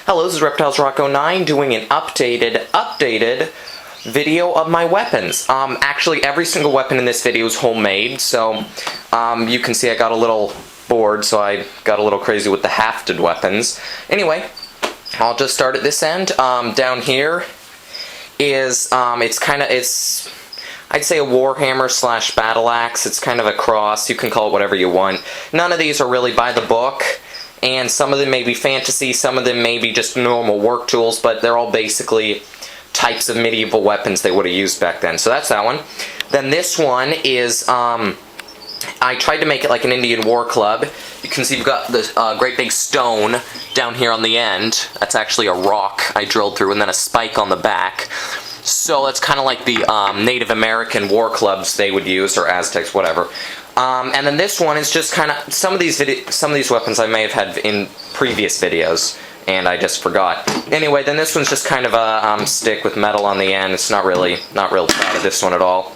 Hello, this is ReptilesRock09 doing an updated video of my weapons. Actually, every single weapon in this video is homemade, so you can see I got a little bored, so I got a little crazy with the hafted weapons. Anyway, I'll just start at this end. Down here is, I'd say a Warhammer / Battle Axe. It's kind of a cross. You can call it whatever you want. None of these are really by the book, and some of them may be fantasy, some of them may be just normal work tools, but they're all basically types of medieval weapons they would have used back then. So that's that one. Then this one is, I tried to make it like an Indian war club. You can see we've got this great big stone down here on the end. That's actually a rock I drilled through, and then a spike on the back. So that's kind of like the Native American war clubs they would use, or Aztecs, whatever. And then this one is just kind of some of these weapons I may have had in previous videos, and I just forgot. Anyway, then this one's just kind of a stick with metal on the end. It's not real proud of this one at all.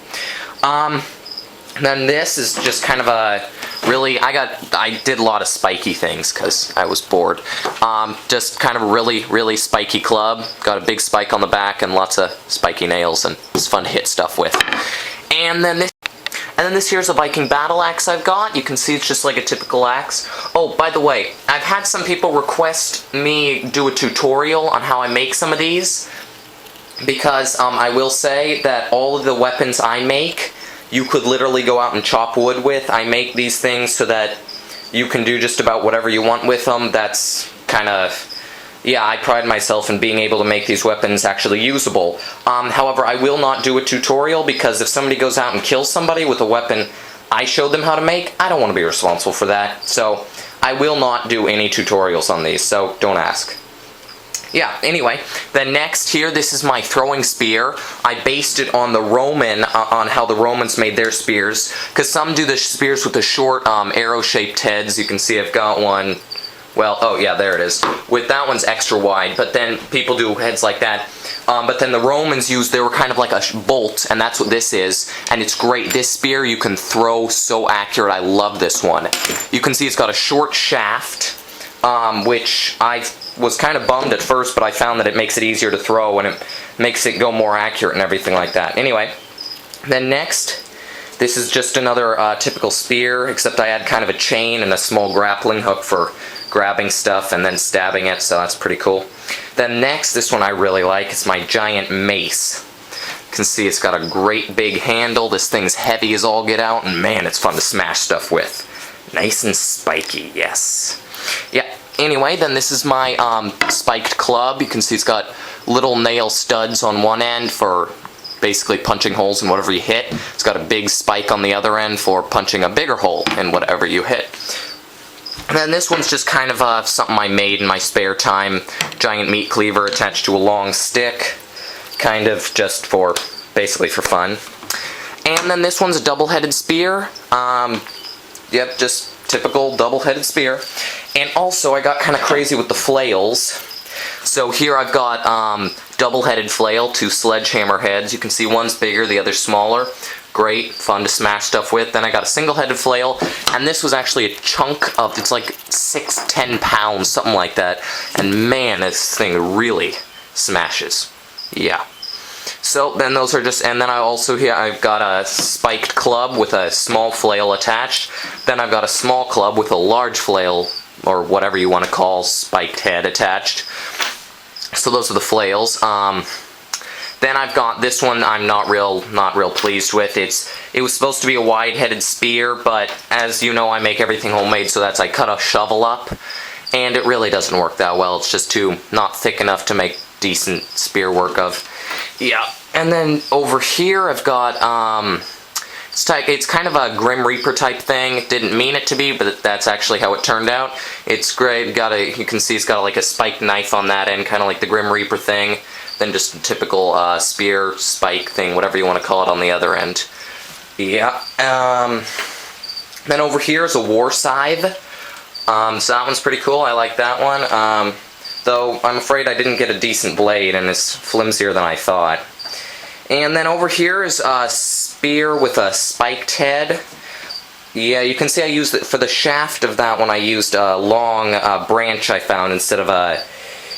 Then this is just kind of a I did a lot of spiky things because I was bored. Just kind of a really spiky club. Got a big spike on the back and lots of spiky nails, and it's fun to hit stuff with. And then this here's a Viking Battle Axe I've got. You can see it's just like a typical axe. Oh, by the way, I've had some people request me do a tutorial on how I make some of these, because I will say that all of the weapons I make, you could literally go out and chop wood with. I make these things so that you can do just about whatever you want with them. That's kind of... yeah, I pride myself in being able to make these weapons actually usable. However, I will not do a tutorial, because if somebody goes out and kills somebody with a weapon I showed them how to make, I don't want to be responsible for that. So I will not do any tutorials on these, so don't ask. Yeah, anyway, then next here, this is my throwing spear. I based it on the Roman, on how the Romans made their spears, because some do the spears with the short arrow-shaped heads. You can see I've got one. Well, oh yeah, there it is. With that one's extra wide, but then people do heads like that. But then the Romans they were kind of like a bolt, and that's what this is. And it's great. This spear you can throw so accurate. I love this one. You can see it's got a short shaft, which I was kind of bummed at first, but I found that it makes it easier to throw, and it makes it go more accurate and everything like that. Anyway, then next, this is just another typical spear, except I had kind of a chain and a small grappling hook for grabbing stuff and then stabbing it, so that's pretty cool. Then next, this one I really like. It's my giant mace. You can see it's got a great big handle. This thing's heavy as all get out, and man, it's fun to smash stuff with. Nice and spiky, yes. Yeah, anyway, then this is my spiked club. You can see it's got little nail studs on one end for basically punching holes in whatever you hit. It's got a big spike on the other end for punching a bigger hole in whatever you hit. And then this one's just kind of something I made in my spare time. Giant meat cleaver attached to a long stick. Kind of just basically for fun. And then this one's a double-headed spear. Yep, just typical double-headed spear. And also I got kind of crazy with the flails. So here I've got double-headed flail, 2 sledgehammer heads. You can see one's bigger, the other's smaller. Great, fun to smash stuff with. Then I got a single-headed flail, and this was actually a chunk of, it's like 10 pounds, something like that. And man, this thing really smashes. Yeah. So then those are just, and then I've got a spiked club with a small flail attached. Then I've got a small club with a large flail, or whatever you want to call, spiked head attached. So those are the flails. Then I've got this one I'm not real pleased with. It was supposed to be a wide-headed spear, but as you know, I make everything homemade, so I cut a shovel up, and it really doesn't work that well. It's just not thick enough to make decent spear work of. Yeah, and then over here I've got it's kind of a Grim Reaper type thing. It didn't mean it to be, but that's actually how it turned out. It's great. You can see it's got like a spiked knife on that end, kind of like the Grim Reaper thing. Then just a typical spear, spike thing, whatever you want to call it, on the other end. Yeah. Then over here is a war scythe. So that one's pretty cool. I like that one. Though I'm afraid I didn't get a decent blade, and it's flimsier than I thought. And then over here is a spear with a spiked head. Yeah, you can see I used it for the shaft of that one. I used a long branch I found instead of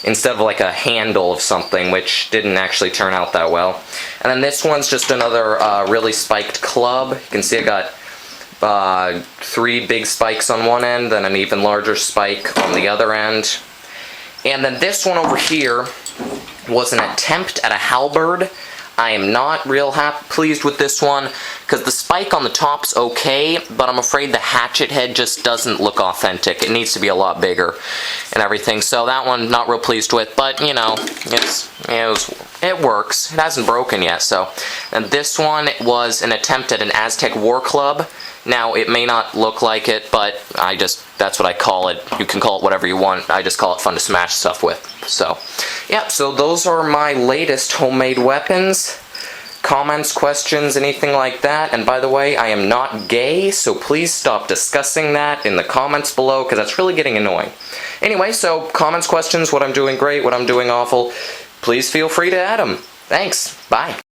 instead of like a handle of something, which didn't actually turn out that well. And then this one's just another really spiked club. You can see I got 3 big spikes on one end, then an even larger spike on the other end. And then this one over here was an attempt at a halberd. I am not real pleased with this one, because the spike on the top's okay, but I'm afraid the hatchet head just doesn't look authentic. It needs to be a lot bigger and everything, so that one not real pleased with, but you know, it works. It hasn't broken yet, so. And this one was an attempt at an Aztec war club. Now, it may not look like it, but that's what I call it. You can call it whatever you want. I just call it fun to smash stuff with. So, yeah, so those are my latest homemade weapons. Comments, questions, anything like that. And by the way, I am not gay, so please stop discussing that in the comments below, because that's really getting annoying. Anyway, so comments, questions, what I'm doing great, what I'm doing awful, please feel free to add them. Thanks. Bye.